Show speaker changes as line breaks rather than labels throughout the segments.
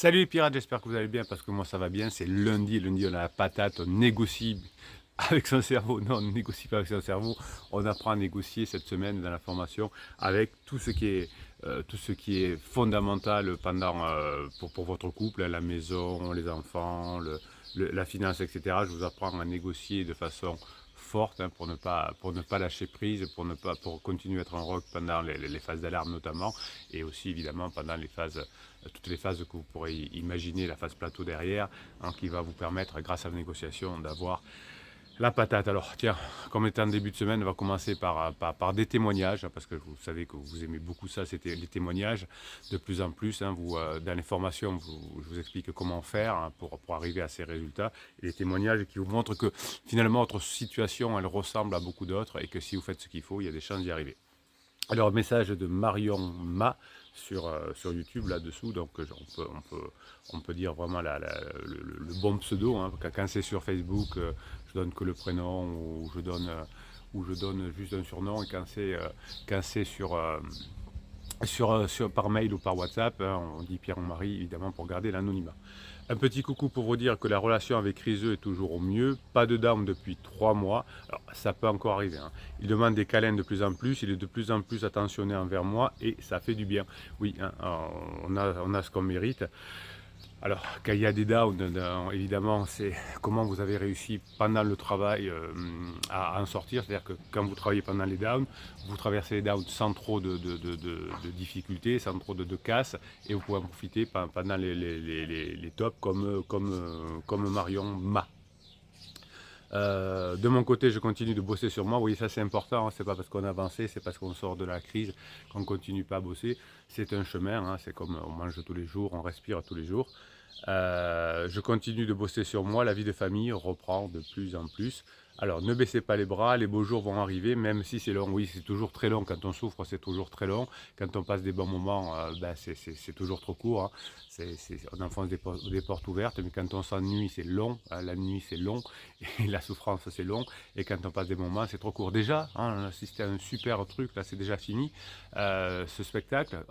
Salut les pirates, j'espère que vous allez bien parce que moi ça va bien. C'est lundi, lundi on a la patate, on négocie avec son cerveau. Non, on ne négocie pas avec son cerveau. On apprend à négocier cette semaine dans la formation avec tout ce qui est fondamental pendant, pour votre couple, la maison, les enfants, la finance, etc. Je vous apprends à négocier de façon forte pour ne pas lâcher prise, pour continuer à être en rock pendant les phases d'alarme notamment, et aussi évidemment pendant toutes les phases que vous pourrez imaginer, la phase plateau derrière, hein, qui va vous permettre, grâce à la négociation, d'avoir la patate. Alors tiens, comme étant début de semaine, on va commencer par des témoignages, parce que vous savez que vous aimez beaucoup ça, c'était les témoignages de plus en plus. Hein, dans les formations, je vous explique comment faire, hein, pour arriver à ces résultats. Et les témoignages qui vous montrent que finalement votre situation, elle ressemble à beaucoup d'autres et que si vous faites ce qu'il faut, il y a des chances d'y arriver. Alors, message de Marion Ma sur YouTube là-dessous, donc on peut dire vraiment le bon pseudo, hein. Quand c'est sur Facebook, je donne que le prénom ou je donne juste un surnom, et quand c'est par mail ou par WhatsApp, hein, on dit Pierre ou Marie évidemment pour garder l'anonymat. Un petit coucou pour vous dire que la relation avec Rizeux est toujours au mieux. Pas de down depuis 3 mois. Alors, ça peut encore arriver, hein. Il demande des câlins de plus en plus. Il est de plus en plus attentionné envers moi et ça fait du bien. Oui, hein, on a ce qu'on mérite. Alors, quand il y a des downs, évidemment, c'est comment vous avez réussi pendant le travail à en sortir. C'est-à-dire que quand vous travaillez pendant les downs, vous traversez les downs sans trop de difficultés, sans trop de casse, et vous pouvez en profiter pendant les tops comme Marion Ma. De mon côté, je continue de bosser sur moi. Oui, ça c'est important, hein. C'est pas parce qu'on a avancé, c'est parce qu'on sort de la crise qu'on continue pas à bosser. C'est un chemin, hein. C'est comme on mange tous les jours, on respire tous les jours. Je continue de bosser sur moi. La vie de famille reprend de plus en plus. Alors, ne baissez pas les bras, les beaux jours vont arriver, même si c'est long. Oui, c'est toujours très long. Quand on souffre, c'est toujours très long. Quand on passe des bons moments, c'est toujours trop court, hein. On enfonce des portes ouvertes, mais quand on s'ennuie, c'est long, hein. La nuit, c'est long. Et la souffrance, c'est long. Et quand on passe des moments, c'est trop court. Déjà, hein, on a assisté à un super truc, là, c'est déjà fini. Ce spectacle,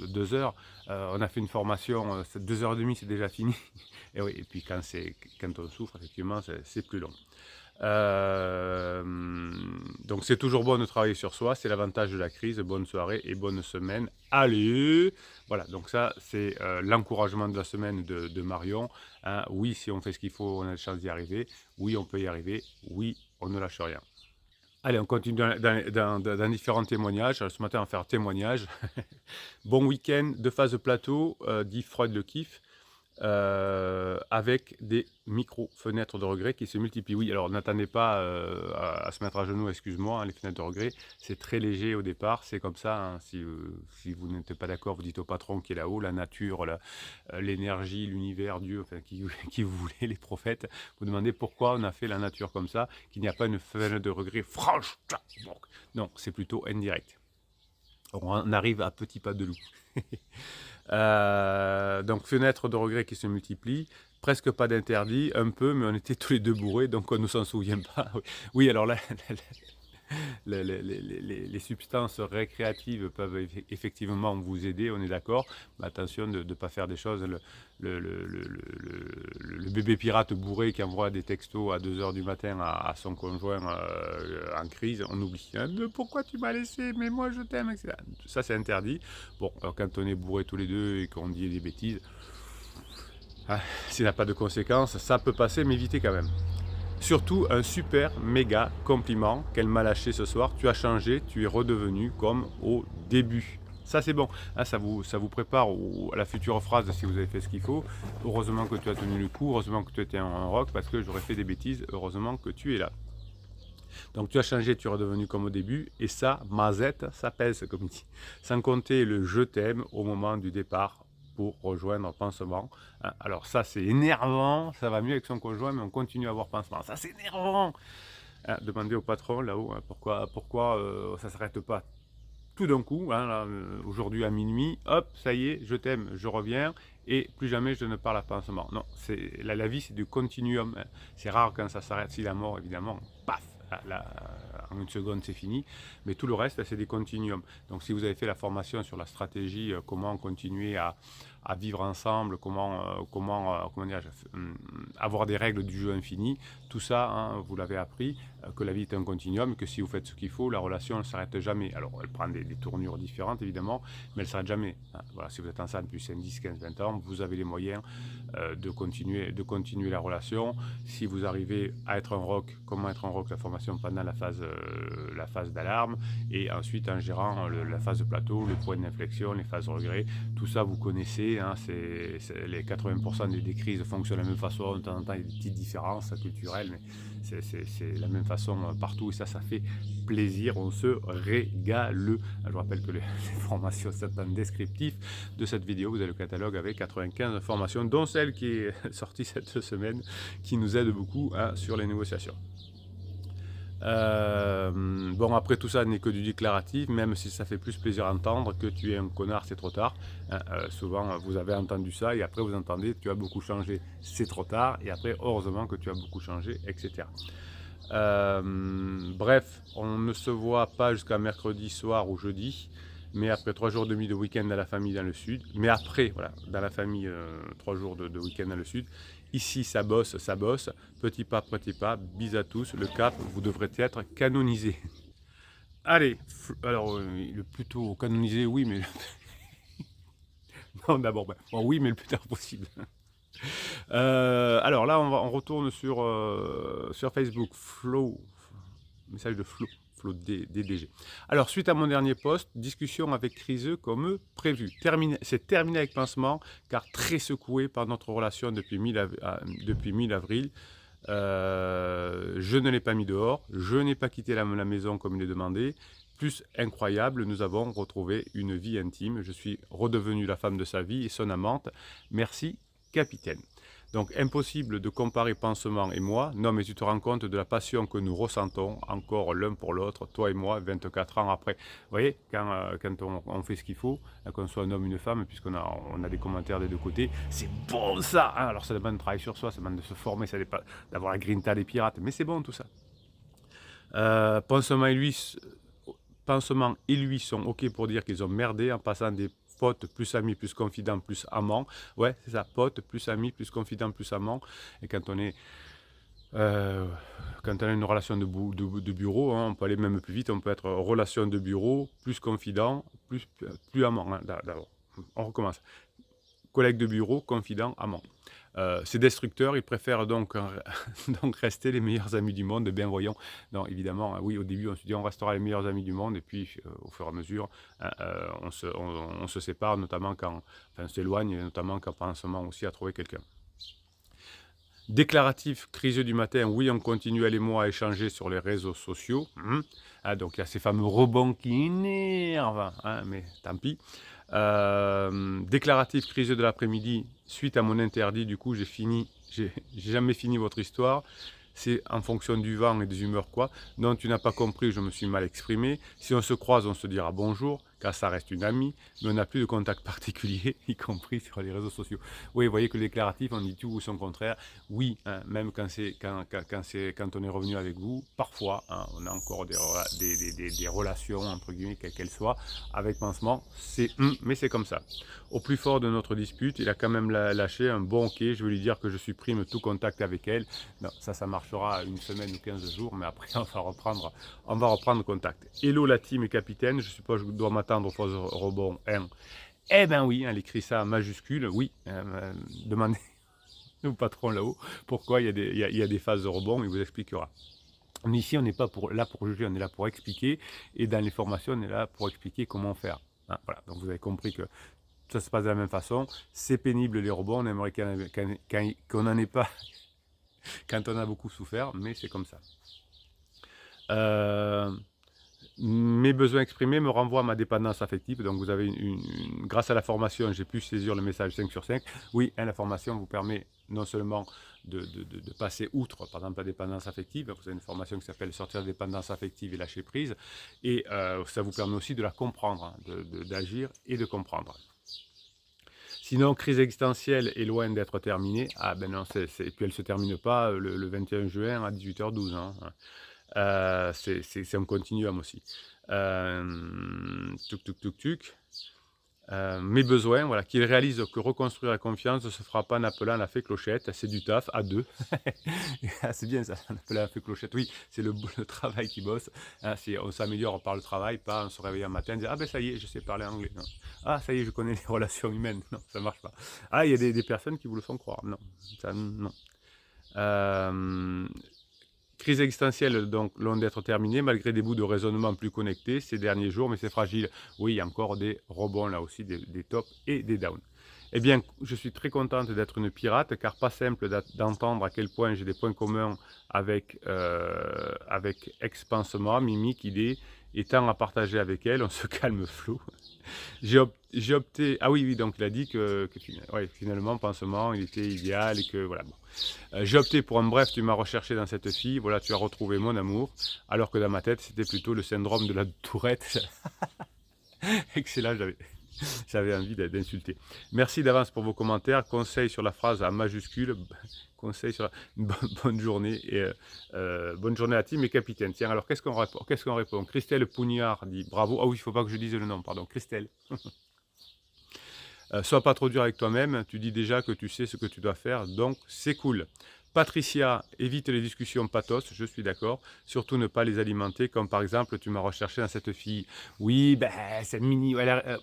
2 heures, on a fait une formation, 2h30, c'est déjà fini. Et oui, et puis quand on souffre, effectivement, c'est plus long. Euh, donc c'est toujours bon de travailler sur soi, c'est l'avantage de la crise. Bonne soirée et bonne semaine. Allez, voilà, donc ça c'est l'encouragement de la semaine de Marion, hein. Oui, si on fait ce qu'il faut, on a de chances d'y arriver. Oui, on peut y arriver. Oui, on ne lâche rien. Allez, on continue dans différents témoignages. Ce matin, on va faire témoignage. Bon week-end de phase plateau, dit Freud le kiff, avec des micro-fenêtres de regret qui se multiplient. Oui, alors n'attendez pas à se mettre à genoux, excuse-moi, hein, les fenêtres de regret, c'est très léger au départ, c'est comme ça, hein. Si vous n'êtes pas d'accord, vous dites au patron qui est là-haut, la nature, l'énergie, l'univers, Dieu, enfin qui vous voulez, les prophètes, vous demandez pourquoi on a fait la nature comme ça, qu'il n'y a pas une fenêtre de regret franche. Non, c'est plutôt indirect. On arrive à petits pas de loup. Donc fenêtres de regret qui se multiplient, presque pas d'interdit, un peu, mais on était tous les deux bourrés, donc on ne s'en souvient pas. Oui, alors là, les substances récréatives peuvent effectivement vous aider, on est d'accord, mais attention de ne pas faire des choses. Le bébé pirate bourré qui envoie des textos à 2h du matin à son conjoint en crise, on oublie, hein, pourquoi tu m'as laissé, mais moi je t'aime, etc. Ça c'est interdit. Bon, alors quand on est bourré tous les deux et qu'on dit des bêtises, hein, s'il n'a pas de conséquences, ça peut passer, mais évitez quand même. Surtout un super méga compliment qu'elle m'a lâché ce soir. Tu as changé, tu es redevenu comme au début. Ça c'est bon, ah, ça vous prépare à la future phrase si vous avez fait ce qu'il faut. Heureusement que tu as tenu le coup, heureusement que tu étais en rock parce que j'aurais fait des bêtises, heureusement que tu es là. Donc tu as changé, tu es redevenu comme au début, et ça, mazette, ça pèse comme dit. Sans compter le je t'aime au moment du départ pour rejoindre Pansement. Alors ça c'est énervant, ça va mieux avec son conjoint, mais on continue à avoir Pansement. Ça c'est énervant. Demandez au patron là-haut, hein, pourquoi ça ne s'arrête pas tout d'un coup, hein, là, aujourd'hui à minuit, hop, ça y est, je t'aime, je reviens, et plus jamais je ne parle à Pansement. Non, la vie c'est du continuum, hein. C'est rare quand ça s'arrête, si la mort évidemment, paf, là, en une seconde c'est fini, mais tout le reste c'est des continuums. Donc si vous avez fait la formation sur la stratégie, comment continuer à vivre ensemble, comment avoir des règles du jeu infini. Tout ça, hein, vous l'avez appris, que la vie est un continuum, que si vous faites ce qu'il faut, la relation ne s'arrête jamais. Alors, elle prend des tournures différentes, évidemment, mais elle ne s'arrête jamais. Hein. Voilà, si vous êtes ensemble depuis 5, 10, 15, 20 ans, vous avez les moyens de continuer la relation. Si vous arrivez à être un rock, comment être un rock, la formation pendant la phase d'alarme, et ensuite en gérant la phase de plateau, les points d'inflexion, les phases de regret, tout ça vous connaissez, hein, les 80% des crises fonctionnent de la même façon, de temps en temps il y a des petites différences culturelles, mais c'est la même façon partout, et ça fait plaisir, on se régale. Je vous rappelle que les formations sont en descriptif de cette vidéo, vous avez le catalogue avec 95 formations, dont celle qui est sortie cette semaine, qui nous aide beaucoup sur les négociations. Bon, après tout ça n'est que du déclaratif, même si ça fait plus plaisir à entendre que tu es un connard, c'est trop tard. Souvent, vous avez entendu ça et après vous entendez tu as beaucoup changé, c'est trop tard. Et après, heureusement que tu as beaucoup changé, etc. Bref, on ne se voit pas jusqu'à mercredi soir ou jeudi, mais après 3 jours et demi de week-end dans la famille dans le sud, mais après, voilà, dans la famille, 3 jours de week-end dans le sud. Ici, ça bosse, petit pas, bis à tous, le cap, vous devrez être canonisé. Allez, alors, le plutôt canonisé, oui, mais... non, d'abord, bon, oui, mais le plus tard possible. Alors là, on retourne sur Facebook, message de Flo DDG. Alors, suite à mon dernier post, discussion avec Criseux comme prévu. C'est terminé avec Pansement, car très secoué par notre relation depuis mi-avril. Je ne l'ai pas mis dehors, je n'ai pas quitté la maison comme il est demandé. Plus incroyable, nous avons retrouvé une vie intime. Je suis redevenu la femme de sa vie et son amante. Merci, capitaine. Donc, impossible de comparer Pansement et moi. Non, mais tu te rends compte de la passion que nous ressentons encore l'un pour l'autre, toi et moi, 24 ans après. Vous voyez, quand on fait ce qu'il faut, qu'on soit un homme ou une femme, puisqu'on a des commentaires des deux côtés, c'est bon ça, hein. Alors, ça demande de travailler sur soi, ça demande de se former, ça demande d'avoir la grinta des pirates, mais c'est bon tout ça. Pansement et lui sont OK pour dire qu'ils ont merdé en passant des potes plus amis plus confidents plus amants. Ouais, c'est ça, potes plus amis plus confidents plus amants. Et quand on a une relation de bureau, hein, on peut aller même plus vite, on peut être relation de bureau plus confident plus amant. Hein, d'abord, on recommence. Collègue de bureau, confident, amant. C'est destructeur, ils préfèrent donc rester les meilleurs amis du monde, bien voyons. Non, évidemment, oui, au début, on se dit on restera les meilleurs amis du monde, et puis au fur et à mesure, on se sépare, notamment on s'éloigne, notamment quand Pansement aussi a trouvé quelqu'un. Déclaratif, crise du matin, oui, on continue, elle et moi, à échanger sur les réseaux sociaux. Donc il y a ces fameux rebonds qui énervent, mais tant pis. Déclaratif, crise de l'après-midi, suite à mon interdit, du coup, j'ai jamais fini votre histoire. C'est en fonction du vent et des humeurs, quoi. Non, tu n'as pas compris, je me suis mal exprimé. Si on se croise, on se dira bonjour, car ça reste une amie, mais on n'a plus de contact particulier, y compris sur les réseaux sociaux. Oui, vous voyez que le déclaratif, on dit tout ou son contraire. Oui, hein, même quand on est revenu avec vous, parfois, hein, on a encore des relations, entre guillemets, quelles qu'elles soient, avec Pansement, mais c'est comme ça. Au plus fort de notre dispute, il a quand même lâché un bon ok, je veux lui dire que je supprime tout contact avec elle. Non, ça marchera une semaine ou 15 jours, mais après on va reprendre contact. Hello la team et capitaine, je suppose que je dois m'attendre aux fausses rebonds 1. Eh ben oui, elle écrit ça en majuscule, oui, demandez au patron là-haut pourquoi il y a des phases de rebond, il vous expliquera. Mais ici, on n'est pas là pour juger, on est là pour expliquer, et dans les formations, on est là pour expliquer comment faire. Hein, voilà, donc vous avez compris que ça se passe de la même façon, c'est pénible les rebonds, on aimerait qu'on n'en ait pas quand on a beaucoup souffert, mais c'est comme ça. Mes besoins exprimés me renvoient à ma dépendance affective. Donc vous avez grâce à la formation, j'ai pu saisir le message 5 sur 5. Oui, la formation vous permet non seulement de passer outre, par exemple, la dépendance affective. Vous avez une formation qui s'appelle Sortir de dépendance affective et lâcher prise. Et ça vous permet aussi de la comprendre, d'agir et de comprendre. Sinon, crise existentielle est loin d'être terminée. Ah ben non, et puis elle ne se termine pas le 21 juin à 18h12. Hein. C'est un continuum aussi. mes besoins, voilà, qu'il réalise que reconstruire la confiance ne se fera pas en appelant la fée Clochette, c'est du taf à deux. Ah, c'est bien ça, en appelant la fée Clochette, oui, c'est le travail qui bosse, hein, on s'améliore par le travail, pas en se réveillant un matin et dire « Ah ben ça y est, je sais parler anglais ». Non. Ah ça y est, je connais les relations humaines. Non, ça marche pas. Ah, il y a des personnes qui vous le font croire. Non, ça, non. Crise existentielle, donc, loin d'être terminée, malgré des bouts de raisonnement plus connectés ces derniers jours, mais c'est fragile. Oui, il y a encore des rebonds là aussi, des tops et des downs. Eh bien, je suis très contente d'être une pirate, car pas simple d'entendre à quel point j'ai des points communs avec Expansement, Mimique, Idée, et tant à partager avec elle, on se calme flou. J'ai opté, ah oui, oui, donc il a dit ouais, finalement, Pansement, il était idéal et que voilà. Bon. J'ai opté pour un bref, tu m'as recherché dans cette fille, voilà, tu as retrouvé mon amour, alors que dans ma tête, c'était plutôt le syndrome de la tourette. Excellent, j'avais envie d'insulter. Merci d'avance pour vos commentaires. Conseil sur la phrase en majuscule. Conseil sur la bonne journée. Bonne journée à team et capitaine. Tiens, alors qu'est-ce qu'on répond? Christelle Pougnard dit bravo. Ah oui, il ne faut pas que je dise le nom, pardon. Christelle. Sois pas trop dur avec toi-même, tu dis déjà que tu sais ce que tu dois faire, donc c'est cool. Patricia, évite les discussions pathos, je suis d'accord, surtout ne pas les alimenter, comme par exemple, tu m'as recherché dans cette fille. Oui, ben, c'est mini,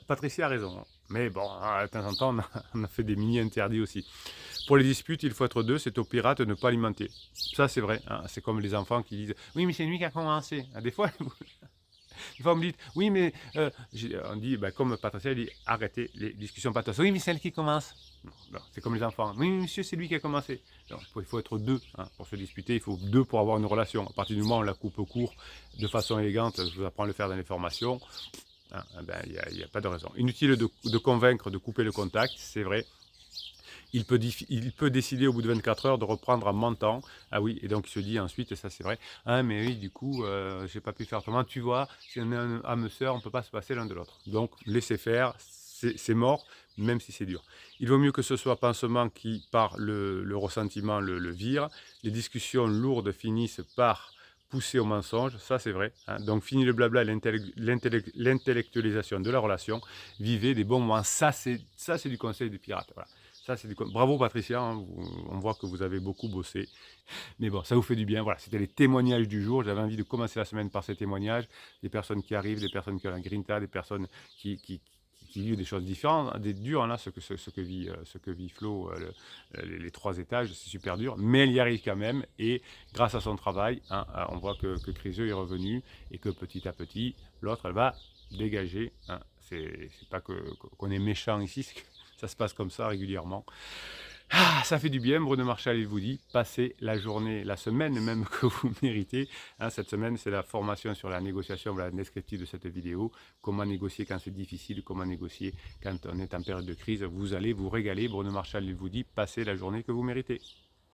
Patricia a raison, mais bon, de temps en temps, on a fait des mini-interdits aussi. Pour les disputes, il faut être deux, c'est aux pirates de ne pas alimenter. Ça, c'est vrai, hein, c'est comme les enfants qui disent « Oui, mais c'est lui qui a commencé. » Des fois, Des fois, on me dit, oui, mais on dit, bah, comme Patricia dit, arrêtez les discussions pathos. Oui, mais c'est elle qui commence. C'est comme les enfants. Oui, monsieur, c'est lui qui a commencé. Non, il faut être deux hein, pour se disputer. Il faut deux pour avoir une relation. À partir du moment où on la coupe court de façon élégante, je vous apprends à le faire dans les formations, hein, ben, il n'y a pas de raison. Inutile de convaincre, de couper le contact, c'est vrai. Il peut décider au bout de 24 heures de reprendre en mentant. Ah oui, et donc il se dit ensuite, ça c'est vrai, ah mais oui, du coup, j'ai pas pu faire autrement. Tu vois, si on est un âme sœur, on ne peut pas se passer l'un de l'autre. Donc laissez faire, c'est mort, même si c'est dur. Il vaut mieux que ce soit Pansement qui, par le ressentiment, le vire. Les discussions lourdes finissent par pousser au mensonge, ça c'est vrai. Hein. Donc fini le blabla et l'intellectualisation de la relation. Vivez des bons moments. Ça c'est du conseil de pirate. Voilà. Ça, c'est bravo Patricia, hein, on voit que vous avez beaucoup bossé. Mais bon, ça vous fait du bien. Voilà, c'était les témoignages du jour. J'avais envie de commencer la semaine par ces témoignages. Des personnes qui arrivent, des personnes qui ont la grinta, des personnes qui vivent des choses différentes, des durs, hein, là, ce que vit Flo, les 3 étages, c'est super dur. Mais elle y arrive quand même. Et grâce à son travail, hein, on voit que Criseux est revenu et que petit à petit, l'autre, elle va dégager. Hein. C'est pas qu'on est méchant ici, ça se passe comme ça régulièrement. Ah, ça fait du bien, Bruno Marchal, il vous dit, passez la journée, la semaine même que vous méritez. Hein, cette semaine, c'est la formation sur la négociation, voilà, descriptive de cette vidéo. Comment négocier quand c'est difficile, comment négocier quand on est en période de crise. Vous allez vous régaler, Bruno Marchal, il vous dit, passez la journée que vous méritez.